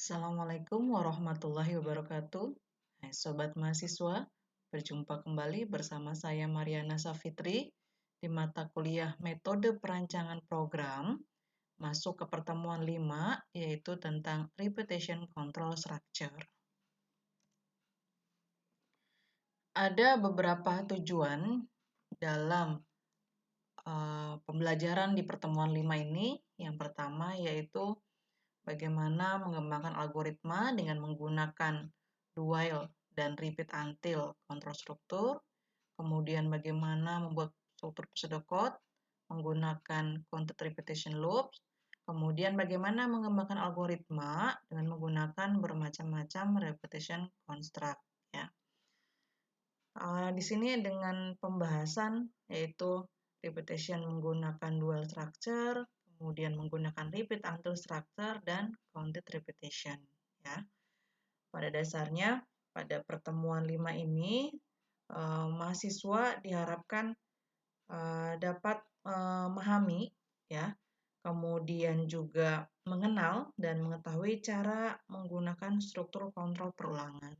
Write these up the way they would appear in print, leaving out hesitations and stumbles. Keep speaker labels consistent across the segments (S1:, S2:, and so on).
S1: Assalamualaikum warahmatullahi wabarakatuh. Hai Sobat Mahasiswa, berjumpa kembali bersama saya Mariana Safitri di mata kuliah Metode Perancangan Program, masuk ke pertemuan 5, yaitu tentang Repetition Control Structure. Ada beberapa tujuan dalam pembelajaran di pertemuan 5 ini. Yang pertama yaitu bagaimana mengembangkan algoritma dengan menggunakan do while dan repeat until kontrol struktur. Kemudian bagaimana membuat struktur pseudocode menggunakan counted repetition loops. Kemudian bagaimana mengembangkan algoritma dengan menggunakan bermacam-macam repetition construct. Ya. Di sini dengan pembahasan yaitu repetition menggunakan dual structure, kemudian menggunakan repeat until structure, dan counted repetition. Ya. Pada dasarnya, pada pertemuan 5 ini, mahasiswa diharapkan dapat memahami, ya, kemudian juga mengenal dan mengetahui cara menggunakan struktur kontrol perulangan.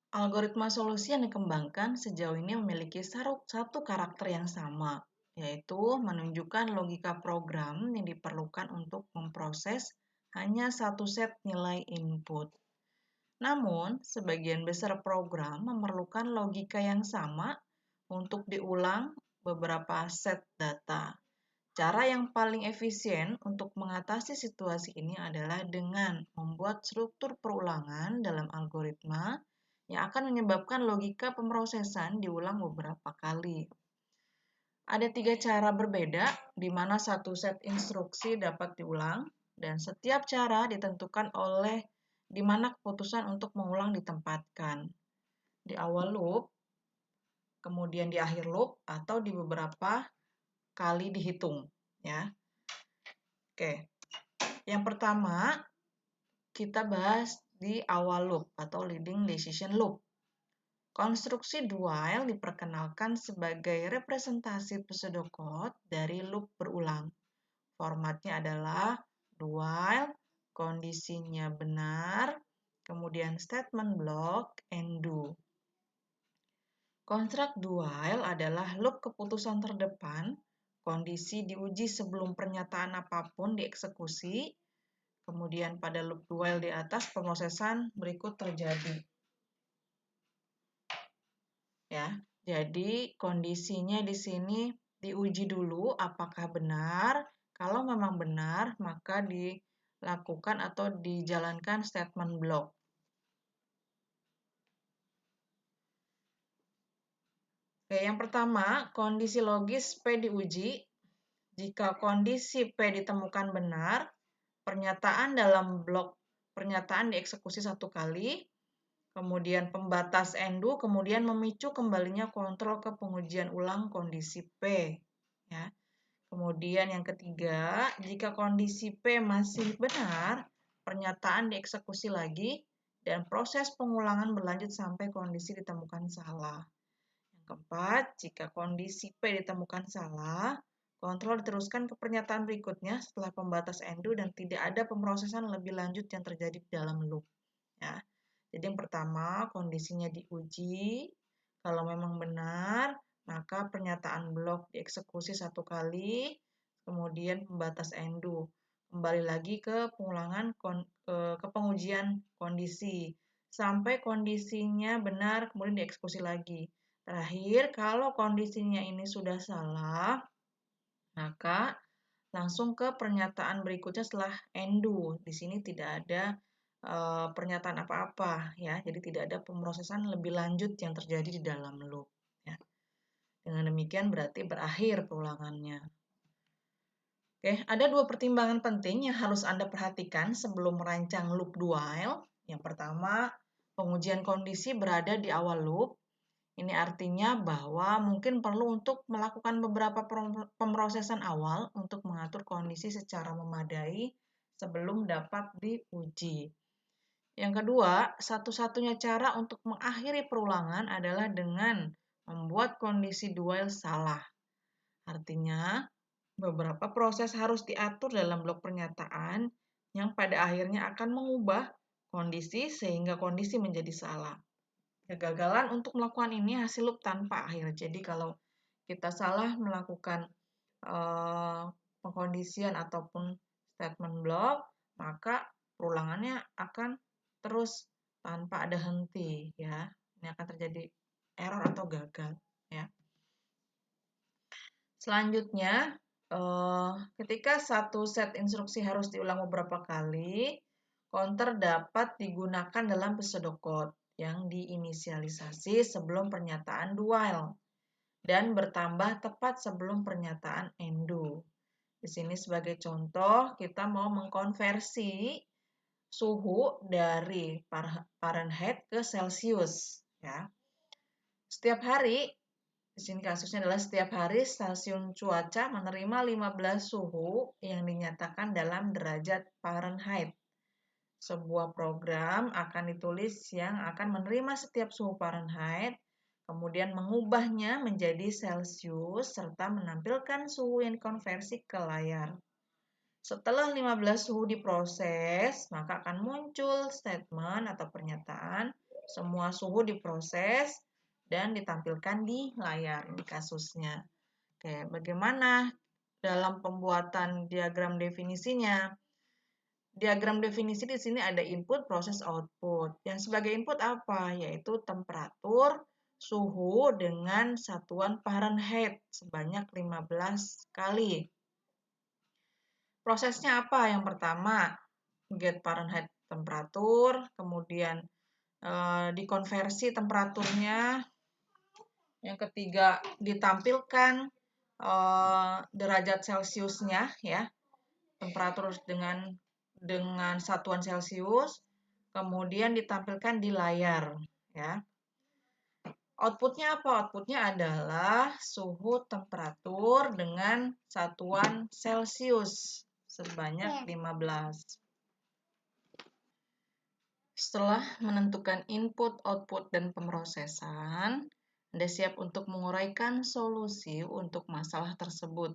S1: Algoritma solusi yang dikembangkan sejauh ini memiliki satu karakter yang sama, yaitu menunjukkan logika program yang diperlukan untuk memproses hanya satu set nilai input. Namun, sebagian besar program memerlukan logika yang sama untuk diulang beberapa set data. Cara yang paling efisien untuk mengatasi situasi ini adalah dengan membuat struktur perulangan dalam algoritma yang akan menyebabkan logika pemrosesan diulang beberapa kali. Ada 3 cara berbeda di mana satu set instruksi dapat diulang, dan setiap cara ditentukan oleh di mana keputusan untuk mengulang ditempatkan. Di awal loop, kemudian di akhir loop, atau di beberapa kali dihitung. Ya. Oke, yang pertama kita bahas di awal loop atau leading decision loop. Konstruksi do while diperkenalkan sebagai representasi pseudocode dari loop berulang. Formatnya adalah do while, kondisinya benar, kemudian statement block, and do. Konstruk do while adalah loop keputusan terdepan, kondisi diuji sebelum pernyataan apapun dieksekusi, kemudian pada loop do while di atas pemrosesan berikut terjadi. Ya, jadi kondisinya di sini diuji dulu apakah benar. Kalau memang benar, maka dilakukan atau dijalankan statement block. Oke, yang pertama, kondisi logis P diuji. Jika kondisi P ditemukan benar, pernyataan dalam blok pernyataan dieksekusi satu kali, kemudian pembatas end-do, kemudian memicu kembalinya kontrol ke pengujian ulang kondisi P. Ya. Kemudian yang ketiga, jika kondisi P masih benar, pernyataan dieksekusi lagi, dan proses pengulangan berlanjut sampai kondisi ditemukan salah. Yang keempat, jika kondisi P ditemukan salah, kontrol diteruskan ke pernyataan berikutnya setelah pembatas end-do dan tidak ada pemrosesan lebih lanjut yang terjadi di dalam loop. Ya. Jadi yang pertama, kondisinya diuji. Kalau memang benar, maka pernyataan blok dieksekusi satu kali, kemudian pembatas end-do. Kembali lagi ke pengulangan ke pengujian kondisi sampai kondisinya benar, kemudian dieksekusi lagi. Terakhir, kalau kondisinya ini sudah salah, maka langsung ke pernyataan berikutnya setelah end-do. Di sini tidak ada pernyataan apa-apa, ya. Jadi tidak ada pemrosesan lebih lanjut yang terjadi di dalam loop. Ya. Dengan demikian berarti berakhir perulangannya. Oke, ada 2 pertimbangan penting yang harus Anda perhatikan sebelum merancang loop do while. Yang pertama, pengujian kondisi berada di awal loop. Ini artinya bahwa mungkin perlu untuk melakukan beberapa pemrosesan awal untuk mengatur kondisi secara memadai sebelum dapat diuji. Yang kedua, satu-satunya cara untuk mengakhiri perulangan adalah dengan membuat kondisi do while salah. Artinya, Beberapa proses harus diatur dalam blok pernyataan yang pada akhirnya akan mengubah kondisi sehingga kondisi menjadi salah. Kegagalan untuk melakukan ini hasil loop tanpa akhir. Jadi kalau kita salah melakukan pengkondisian ataupun statement block, maka perulangannya akan terus tanpa ada henti, ya. Ini akan terjadi error atau gagal, ya. Selanjutnya, ketika satu set instruksi harus diulang beberapa kali, counter dapat digunakan dalam pseudocode yang diinisialisasi sebelum pernyataan do while dan bertambah tepat sebelum pernyataan end-do. Di sini sebagai contoh, kita mau mengkonversi suhu dari Fahrenheit ke Celsius, ya. Setiap hari, di sini kasusnya adalah setiap hari stasiun cuaca menerima 15 suhu yang dinyatakan dalam derajat Fahrenheit. Sebuah program akan ditulis yang akan menerima setiap suhu Fahrenheit, kemudian mengubahnya menjadi Celsius, serta menampilkan suhu yang dikonversi ke layar. Setelah 15 suhu diproses, maka akan muncul statement atau pernyataan, semua suhu diproses dan ditampilkan di layar. Ini kasusnya. Oke, bagaimana dalam pembuatan diagram definisinya? Diagram definisi di sini ada input, proses, output. Yang sebagai input apa? Yaitu temperatur, suhu dengan satuan Fahrenheit sebanyak 15 kali. Prosesnya apa? Yang pertama, get Fahrenheit temperatur, kemudian dikonversi temperaturnya. Yang ketiga, ditampilkan derajat Celciusnya, ya, temperatur dengan satuan Celcius, kemudian ditampilkan di layar, ya. Outputnya apa? Outputnya adalah suhu temperatur dengan satuan Celcius sebanyak 15. Setelah menentukan input, output, dan pemrosesan, Anda siap untuk menguraikan solusi untuk masalah tersebut.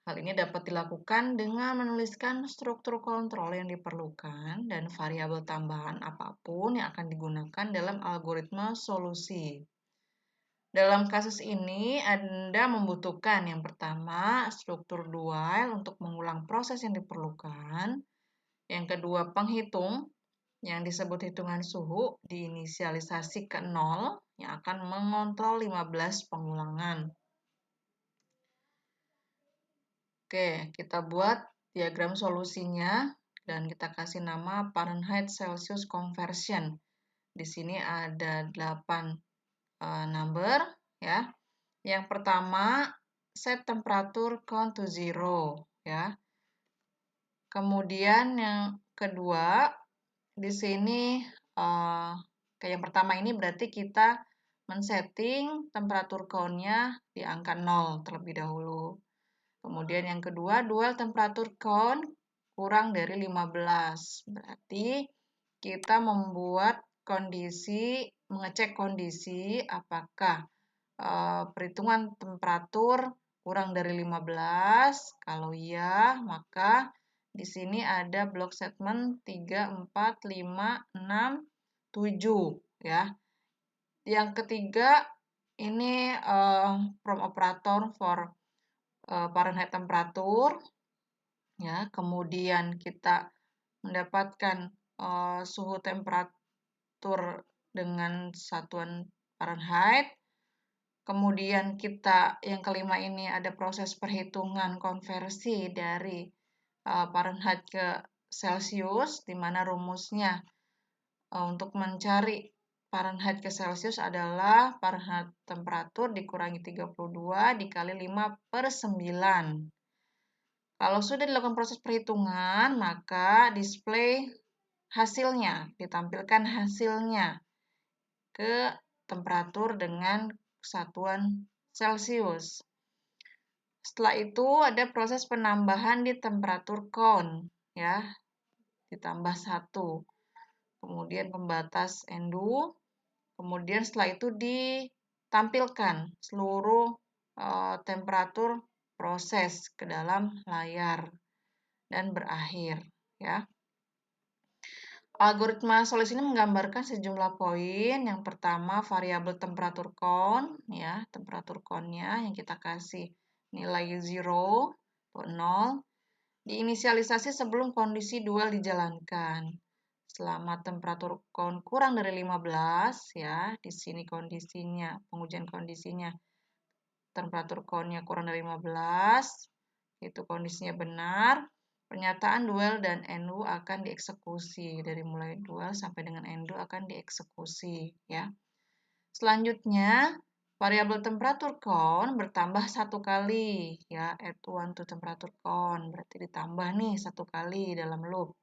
S1: Hal ini dapat dilakukan dengan menuliskan struktur kontrol yang diperlukan dan variabel tambahan apapun yang akan digunakan dalam algoritma solusi. Dalam kasus ini, Anda membutuhkan yang pertama, struktur do while untuk mengulang proses yang diperlukan. Yang kedua, penghitung yang disebut hitungan suhu diinisialisasi ke 0 yang akan mengontrol 15 pengulangan. Oke, kita buat diagram solusinya dan kita kasih nama Fahrenheit Celsius conversion. Di sini ada 8 number, ya. Yang pertama, set temperatur count to 0, ya. Kemudian yang kedua, di sini kayak yang pertama ini berarti kita men-setting temperatur count-nya di angka 0 terlebih dahulu. Kemudian yang kedua, dual temperatur count kurang dari 15. Berarti kita membuat kondisi, mengecek kondisi apakah perhitungan temperatur kurang dari 15. Kalau iya, maka di sini ada blok statement 3, 4, 5, 6, 7. Ya. Yang ketiga, ini from operator for Fahrenheit temperatur, ya. Kemudian kita mendapatkan suhu temperatur dengan satuan Fahrenheit. Kemudian kita yang kelima ini ada proses perhitungan konversi dari Fahrenheit ke Celsius, di mana rumusnya untuk mencari Fahrenheit ke Celsius adalah Fahrenheit temperatur dikurangi 32 dikali 5/9. Kalau sudah dilakukan proses perhitungan, maka display hasilnya, ditampilkan hasilnya ke temperatur dengan satuan Celsius. Setelah itu ada proses penambahan di temperatur count, ya, ditambah 1. Kemudian pembatas end-do. Kemudian setelah itu ditampilkan seluruh temperatur proses ke dalam layar dan berakhir, ya. Algoritma Solis ini menggambarkan sejumlah poin. Yang pertama, variabel temperatur kon, ya, temperatur konnya yang kita kasih nilai 0 atau 0, diinisialisasi sebelum kondisi dual dijalankan. Selama temperatur kon kurang dari 15, ya, di sini kondisinya, pengujian kondisinya, temperatur konnya kurang dari 15, itu kondisinya benar. Pernyataan dual dan NU akan dieksekusi. Dari mulai dual sampai dengan NU akan dieksekusi, ya. Selanjutnya, variabel temperatur kon bertambah 1 kali, ya. Add 1 to temperatur kon, berarti ditambah nih 1 kali dalam loop.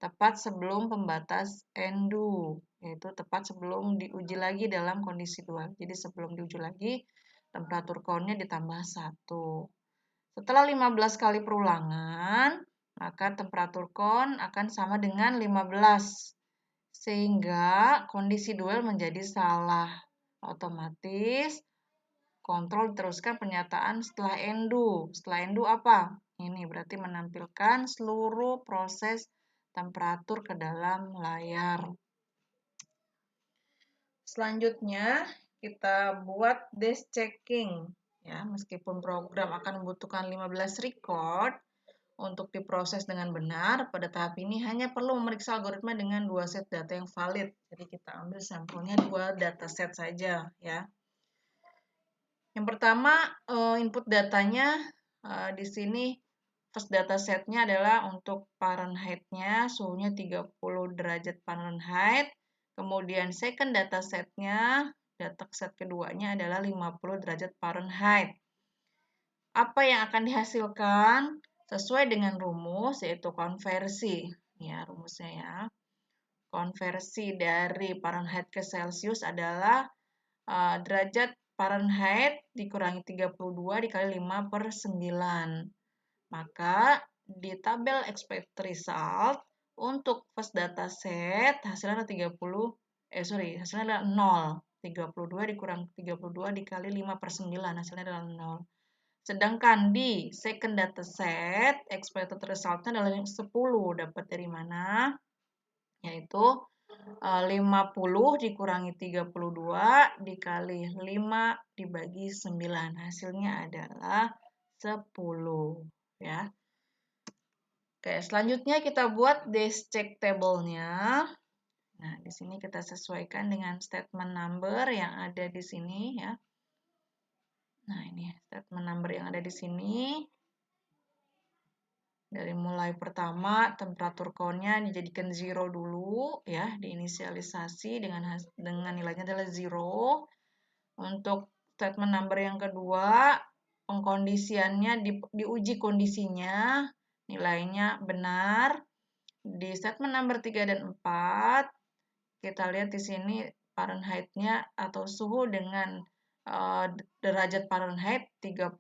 S1: Tepat sebelum pembatas NDU, yaitu tepat sebelum diuji lagi dalam kondisi dual. Jadi sebelum diuji lagi, temperatur konnya ditambah 1. Setelah 15 kali perulangan, maka temperatur kon akan sama dengan 15. Sehingga kondisi dual menjadi salah. Otomatis kontrol diteruskan pernyataan setelah NDU. Setelah NDU apa? Ini berarti menampilkan seluruh proses temperatur ke dalam layar. Selanjutnya, kita buat dash checking. Ya, meskipun program akan membutuhkan 15 record, untuk diproses dengan benar, pada tahap ini hanya perlu memeriksa algoritma dengan 2 set data yang valid. Jadi kita ambil sampelnya 2 dataset saja, ya. Yang pertama, input datanya di sini first datasetnya adalah untuk Fahrenheit-nya, suhunya 30 derajat Fahrenheit. Kemudian second datasetnya, dataset keduanya adalah 50 derajat Fahrenheit. Apa yang akan dihasilkan? Sesuai dengan rumus, yaitu konversi. Ya, rumusnya ya. Konversi dari Fahrenheit ke Celsius adalah derajat Fahrenheit dikurangi 32 dikali 5 per 9. Maka di tabel expected result untuk first dataset hasilnya adalah hasilnya adalah 0. 32 dikurang 32 dikali 5 per 9, hasilnya adalah 0. Sedangkan di second dataset, expected result-nya adalah 10. Dapat dari mana? Yaitu 50 dikurangi 32 dikali 5 dibagi 9. Hasilnya adalah 10. Ya. Oke, selanjutnya kita buat dash check table-nya. Nah, di sini kita sesuaikan dengan statement number yang ada di sini, ya. Nah, ini statement number yang ada di sini. Dari mulai pertama, temperatur konnya dijadikan 0 dulu, ya, diinisialisasi dengan nilainya adalah 0. Untuk statement number yang kedua, pengkondisiannya diuji kondisinya, nilainya benar. Di statement number 3 dan 4, kita lihat di sini Fahrenheit-nya atau suhu dengan derajat Fahrenheit 32.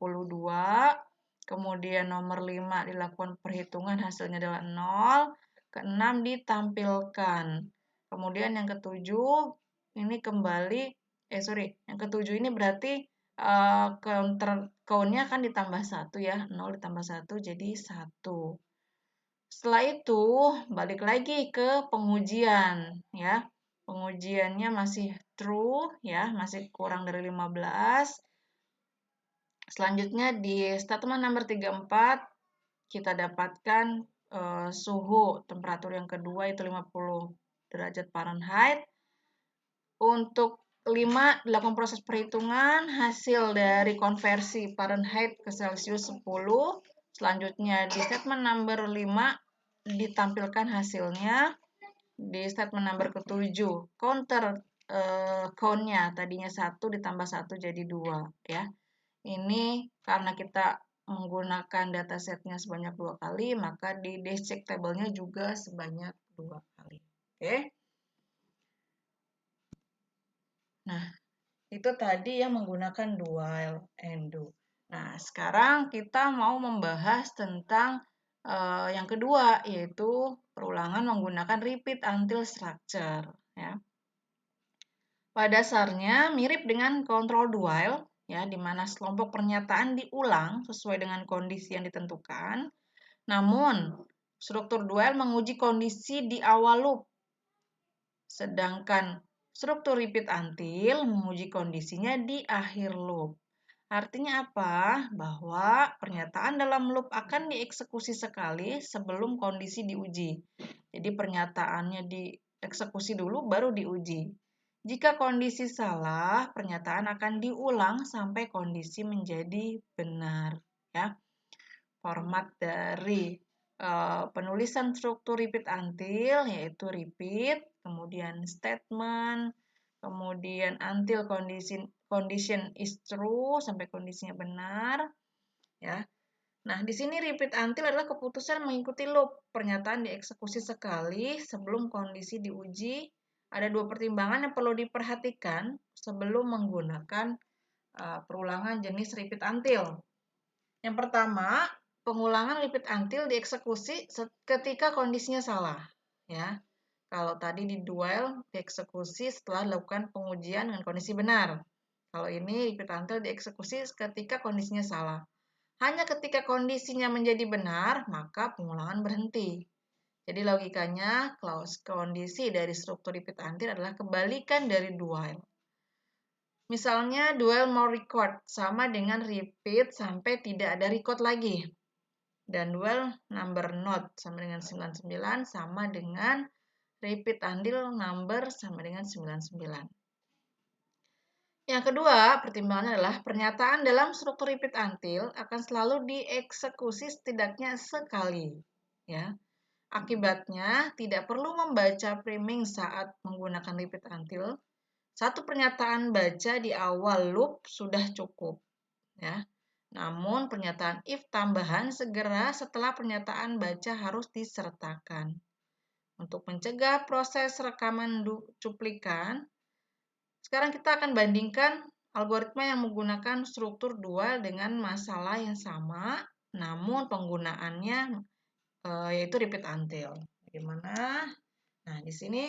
S1: Kemudian nomor 5 dilakukan perhitungan, hasilnya adalah 0. Ke-6 ditampilkan. Kemudian yang ke-7 ini kembali, yang ke-7 ini berarti count-nya akan ditambah 1 ya, 0 ditambah 1 jadi 1. Setelah itu balik lagi ke pengujian ya. Pengujiannya masih true ya, masih kurang dari 15. Selanjutnya di statement number 34 kita dapatkan suhu temperatur yang kedua itu 50 derajat Fahrenheit. Untuk 5 dilakukan proses perhitungan hasil dari konversi Fahrenheit ke Celsius 10. Selanjutnya di statement number 5 ditampilkan hasilnya. Di statement number ke-7 counter count-nya tadinya 1 ditambah 1 jadi 2 ya. Ini karena kita menggunakan datasetnya sebanyak 2 kali, maka di dash check table-nya juga sebanyak 2 kali. Oke. Nah, itu tadi yang menggunakan dual and do. Nah, sekarang kita mau membahas tentang yang kedua, yaitu perulangan menggunakan repeat until structure. Ya. Pada dasarnya mirip dengan control dual, ya, di mana sekelompok pernyataan diulang sesuai dengan kondisi yang ditentukan. Namun, struktur dual menguji kondisi di awal loop, sedangkan struktur repeat until menguji kondisinya di akhir loop. Artinya apa? Bahwa pernyataan dalam loop akan dieksekusi sekali sebelum kondisi diuji. Jadi pernyataannya dieksekusi dulu baru diuji. Jika kondisi salah, pernyataan akan diulang sampai kondisi menjadi benar. Ya. Format dari penulisan struktur repeat until yaitu repeat, kemudian statement, kemudian until condition is true sampai kondisinya benar, ya. Nah, di sini repeat until adalah keputusan mengikuti loop. Pernyataan dieksekusi sekali sebelum kondisi diuji. Ada dua pertimbangan yang perlu diperhatikan sebelum menggunakan perulangan jenis repeat until. Yang pertama, pengulangan repeat until dieksekusi ketika kondisinya salah, ya. Kalau tadi di dual dieksekusi setelah dilakukan pengujian dengan kondisi benar. Kalau ini repeat until dieksekusi ketika kondisinya salah. Hanya ketika kondisinya menjadi benar, maka pengulangan berhenti. Jadi logikanya, clause kondisi dari struktur repeat until adalah kebalikan dari dual. Misalnya dual more record sama dengan repeat sampai tidak ada record lagi. Dan dual number not sama dengan 99 sama dengan repeat until number sama dengan 99. Yang kedua, pertimbangannya adalah pernyataan dalam struktur repeat until akan selalu dieksekusi setidaknya sekali. Ya. Akibatnya, tidak perlu membaca priming saat menggunakan repeat until. Satu pernyataan baca di awal loop sudah cukup. Ya. Namun, pernyataan if tambahan segera setelah pernyataan baca harus disertakan. Untuk mencegah proses rekaman cuplikan, sekarang kita akan bandingkan algoritma yang menggunakan struktur dual dengan masalah yang sama, namun penggunaannya yaitu repeat until. Bagaimana? Nah, di sini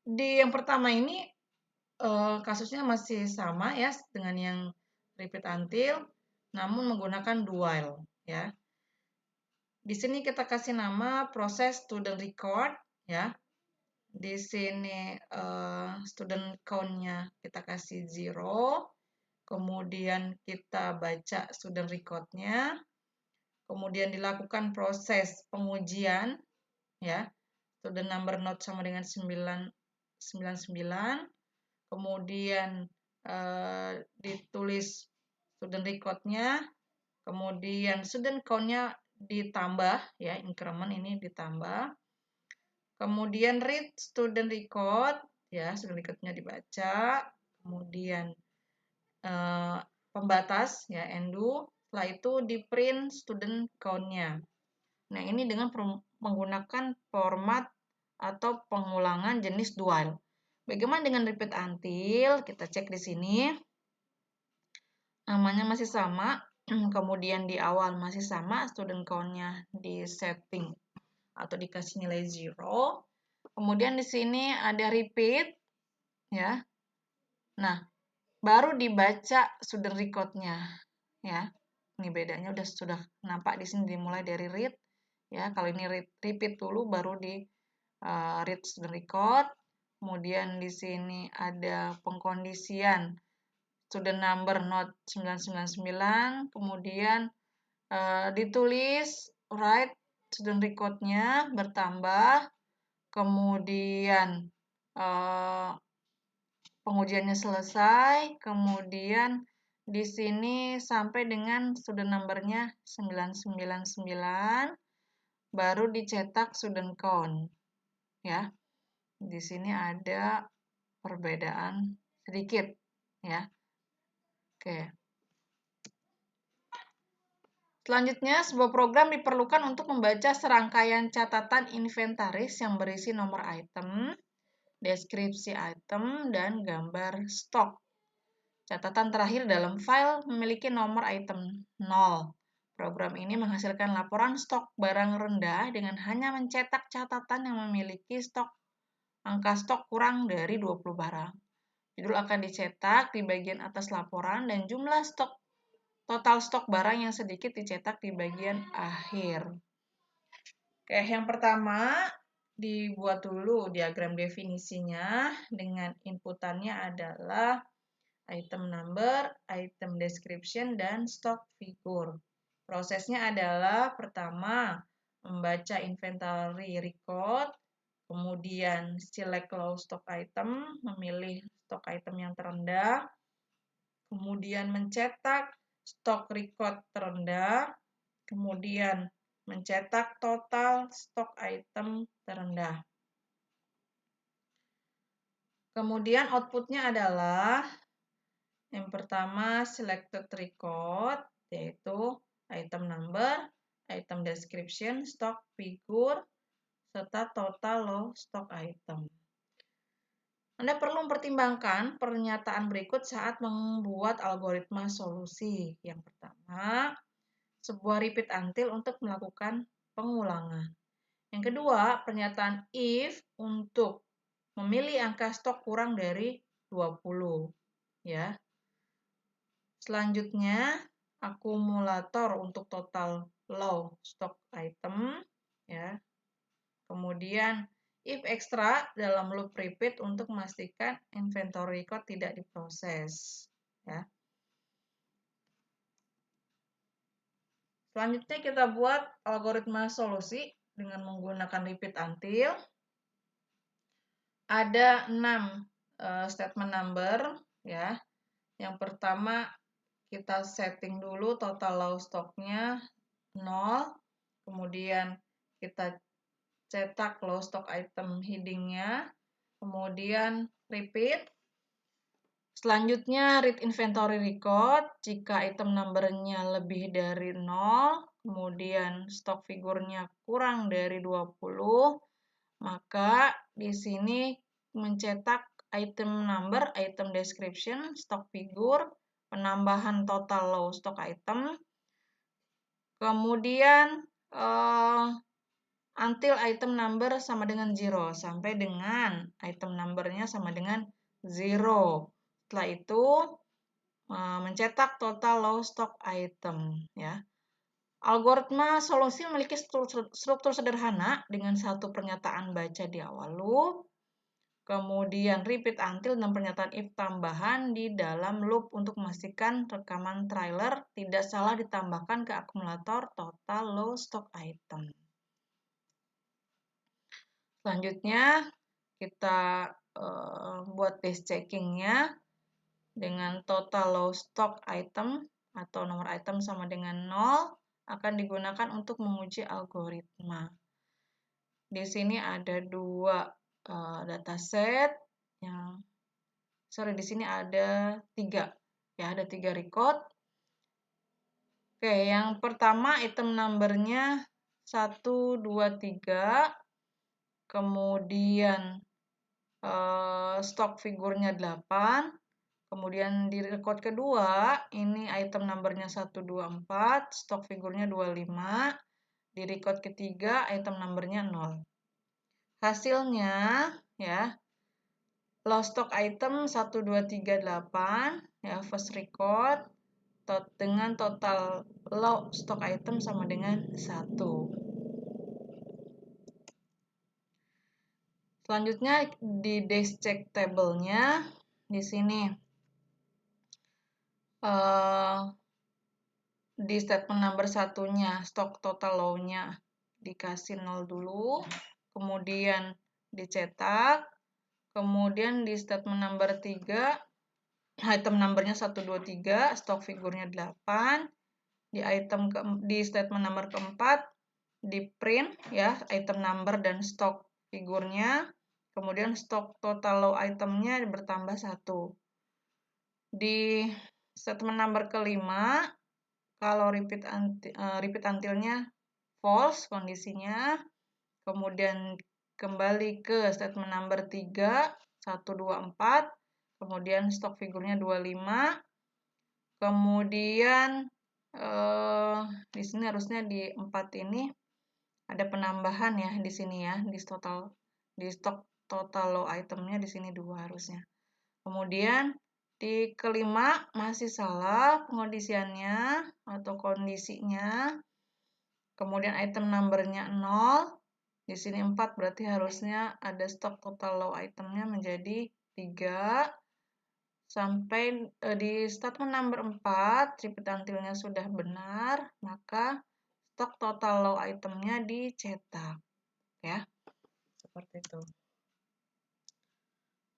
S1: di yang pertama ini kasusnya masih sama ya dengan yang repeat until, namun menggunakan dual ya. Di sini kita kasih nama proses student record ya. Di sini student count-nya kita kasih 0. Kemudian kita baca student record-nya. Kemudian dilakukan proses pengujian ya. Student number not sama dengan 99. Kemudian ditulis student record-nya. Kemudian student count-nya ditambah ya, increment ini ditambah. Kemudian read student record, ya student record-nya dibaca. Kemudian pembatas, ya undo. Setelah itu di print student count-nya. Nah ini dengan menggunakan format atau pengulangan jenis dual. Bagaimana dengan repeat until? Kita cek di sini. Namanya masih sama. Kemudian di awal masih sama, student count-nya di setting atau dikasih nilai 0. Kemudian di sini ada repeat, ya. Nah, baru dibaca student record-nya, ya. Ini bedanya sudah nampak di sini dimulai dari read, ya. Kalau ini repeat dulu, baru di read student record. Kemudian di sini ada pengkondisian student number not 999, kemudian ditulis write student record-nya bertambah, kemudian pengujiannya selesai, kemudian di sini sampai dengan student number-nya 999, baru dicetak student count. Ya. Di sini ada perbedaan sedikit, ya. Oke. Selanjutnya, sebuah program diperlukan untuk membaca serangkaian catatan inventaris yang berisi nomor item, deskripsi item, dan gambar stok. Catatan terakhir dalam file memiliki nomor item 0. Program ini menghasilkan laporan stok barang rendah dengan hanya mencetak catatan yang memiliki angka stok kurang dari 20 barang. Judul akan dicetak di bagian atas laporan dan jumlah total stok barang yang sedikit dicetak di bagian akhir. Oke, yang pertama dibuat dulu diagram definisinya dengan inputannya adalah item number, item description, dan stock figure. Prosesnya adalah pertama membaca inventory record, kemudian select low stock item, memilih stok item yang terendah, kemudian mencetak stok record terendah, kemudian mencetak total stok item terendah. Kemudian outputnya adalah yang pertama selected record, yaitu item number, item description, stock figure, serta total low stock item. Anda perlu mempertimbangkan pernyataan berikut saat membuat algoritma solusi. Yang pertama, sebuah repeat until untuk melakukan pengulangan. Yang kedua, pernyataan if untuk memilih angka stok kurang dari 20. Ya. Selanjutnya, akumulator untuk total low stock item. Ya. Kemudian, if extra dalam loop repeat untuk memastikan inventory record tidak diproses. Ya. Selanjutnya kita buat algoritma solusi dengan menggunakan repeat until. Ada 6 statement number. Ya. Yang pertama kita setting dulu total low stock-nya 0. Kemudian kita cetak low stock item heading-nya, kemudian repeat. Selanjutnya read inventory record jika item number-nya lebih dari 0, kemudian stock figure-nya kurang dari 20, maka di sini mencetak item number, item description, stock figure, penambahan total low stock item, kemudian until item number sama dengan 0 sampai dengan item number-nya sama dengan 0. Setelah itu mencetak total low stock item. Ya. Algoritma solusi memiliki struktur sederhana dengan satu pernyataan baca di awal loop, kemudian repeat until dan pernyataan if tambahan di dalam loop untuk memastikan rekaman trailer tidak salah ditambahkan ke akumulator total low stock item. Selanjutnya kita buat base checking-nya dengan total low stock item atau nomor item sama dengan 0 akan digunakan untuk menguji algoritma. Di sini ada 2 dataset di sini ada 3. Ya, ada 3 record. Oke, yang pertama item number-nya 1, 2, 3. Kemudian stok figurnya 8. Kemudian di record kedua, ini item number-nya 1, 2, 4, stok figurnya 25. Di record ketiga, item number-nya 0. Hasilnya, ya, low stock item 1, 2, 3, 8, ya, first record, dengan total low stock item sama dengan 1. Selanjutnya di days check table-nya di sini di statement number 1-nya stok total low-nya dikasih 0 dulu, kemudian dicetak, kemudian di statement number 3 item number-nya 1, 2, 3, stok figurnya 8, di statement number keempat di print ya item number dan stok figurnya, kemudian stok total low itemnya bertambah 1. Di statement number kelima, kalau repeat until-nya false kondisinya, kemudian kembali ke statement number 3, 1, 2, 4, kemudian stok figurnya 25, kemudian di sini harusnya di 4 ini ada penambahan ya di sini ya, di stok total low itemnya di sini 2 harusnya. Kemudian di kelima masih salah pengondisiannya atau kondisinya. Kemudian item number-nya 0. Di sini 4 berarti harusnya ada stok total low itemnya menjadi 3. Sampai di statement number 4, repeat until-nya sudah benar, maka stok total low itemnya dicetak. Ya, seperti itu.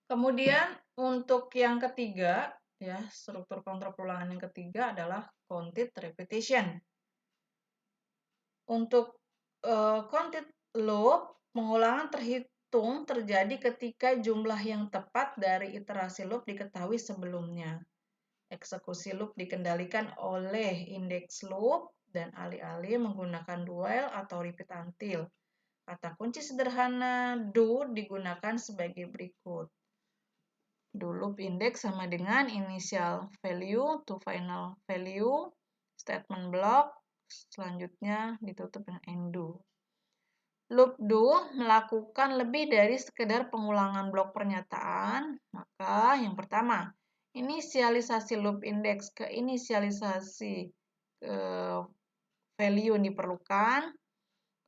S1: Kemudian untuk yang ketiga, ya, struktur kontrol perulangan yang ketiga adalah counted repetition. Untuk counted loop, pengulangan terhitung terjadi ketika jumlah yang tepat dari iterasi loop diketahui sebelumnya. Eksekusi loop dikendalikan oleh indeks loop dan alih-alih menggunakan dual atau repeat until. Kata kunci sederhana do digunakan sebagai berikut. Do loop index sama dengan initial value to final value, statement block, selanjutnya ditutup dengan end-do. Loop do melakukan lebih dari sekedar pengulangan blok pernyataan. Maka yang pertama, inisialisasi loop index ke inisialisasi value yang diperlukan.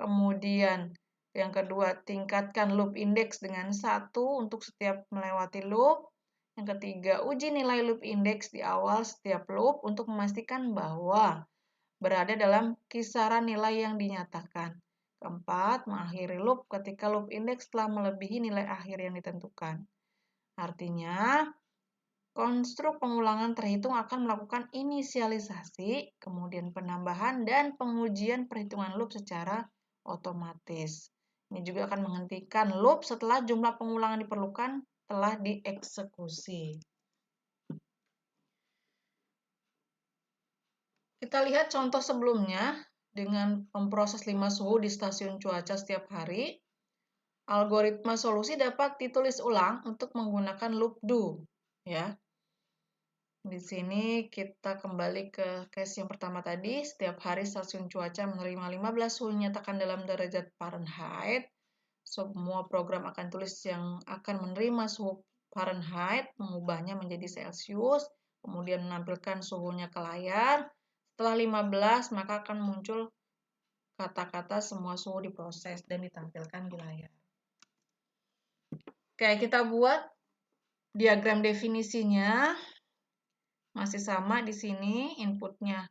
S1: Kemudian yang kedua, tingkatkan loop index dengan 1 untuk setiap melewati loop. Yang ketiga, uji nilai loop index di awal setiap loop untuk memastikan bahwa berada dalam kisaran nilai yang dinyatakan. Keempat, mengakhiri loop ketika loop index telah melebihi nilai akhir yang ditentukan. Artinya, konstruk pengulangan terhitung akan melakukan inisialisasi, kemudian penambahan, dan pengujian perhitungan loop secara otomatis. Ini juga akan menghentikan loop setelah jumlah pengulangan diperlukan telah dieksekusi. Kita lihat contoh sebelumnya dengan memproses 5 suhu di stasiun cuaca setiap hari. Algoritma solusi dapat ditulis ulang untuk menggunakan loop do. Ya. Di sini kita kembali ke case yang pertama tadi. Setiap hari stasiun cuaca menerima 15 suhu nyatakan dalam derajat Fahrenheit. Semua program akan tulis yang akan menerima suhu Fahrenheit, mengubahnya menjadi Celsius, kemudian menampilkan suhunya ke layar. Setelah 15, maka akan muncul kata-kata semua suhu diproses dan ditampilkan di layar. Oke, kita buat diagram definisinya. Masih sama di sini, inputnya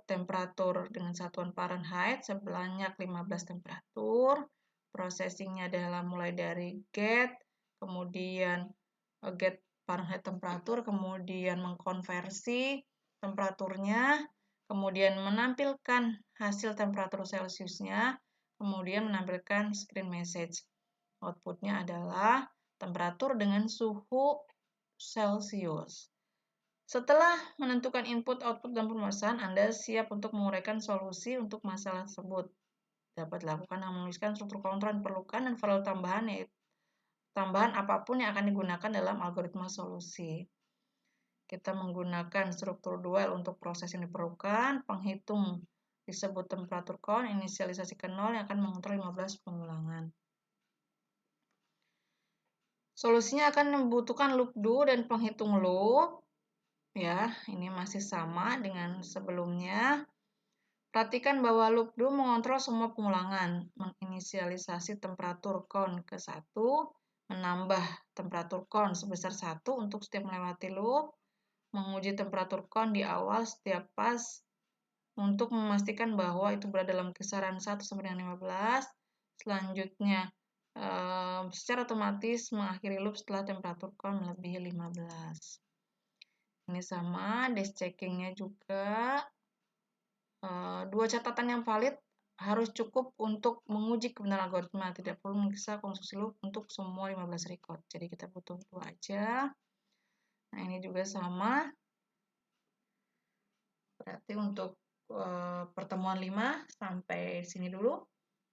S1: temperatur dengan satuan Fahrenheit sebanyak 15 temperatur. Processingnya adalah mulai dari get, kemudian get Fahrenheit temperatur, kemudian mengkonversi temperaturnya, kemudian menampilkan hasil temperatur Celsiusnya, kemudian menampilkan screen message. Outputnya adalah temperatur dengan suhu Celsius. Setelah menentukan input, output, dan pemrosesan, Anda siap untuk menguraikan solusi untuk masalah tersebut. Dapat dilakukan dengan menuliskan struktur kontrol yang diperlukan dan variabel tambahan, yaitu tambahan apapun yang akan digunakan dalam algoritma solusi. Kita menggunakan struktur dual untuk proses yang diperlukan, penghitung disebut temperatur count, inisialisasi ke 0 yang akan mengontrol 15 pengulangan. Solusinya akan membutuhkan loop do dan penghitung loop. Ya, ini masih sama dengan sebelumnya. Perhatikan bahwa loop do mengontrol semua pengulangan, menginisialisasi temperatur count ke 1, menambah temperatur count sebesar 1 untuk setiap melewati loop, menguji temperatur count di awal setiap pas untuk memastikan bahwa itu berada dalam kisaran 1 sampai dengan 15. Selanjutnya, secara otomatis mengakhiri loop setelah temperatur count melebihi 15. Ini sama, dash checking-nya juga. Dua catatan yang valid harus cukup untuk menguji kebenaran algoritma. Tidak perlu memeriksa konstruksi loop untuk semua 15 record. Jadi kita butuh 2 aja. Nah, ini juga sama. Berarti untuk pertemuan 5 sampai sini dulu.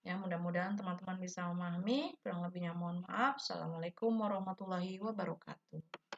S1: Ya, mudah-mudahan teman-teman bisa memahami. Kurang lebihnya mohon maaf. Assalamualaikum warahmatullahi wabarakatuh.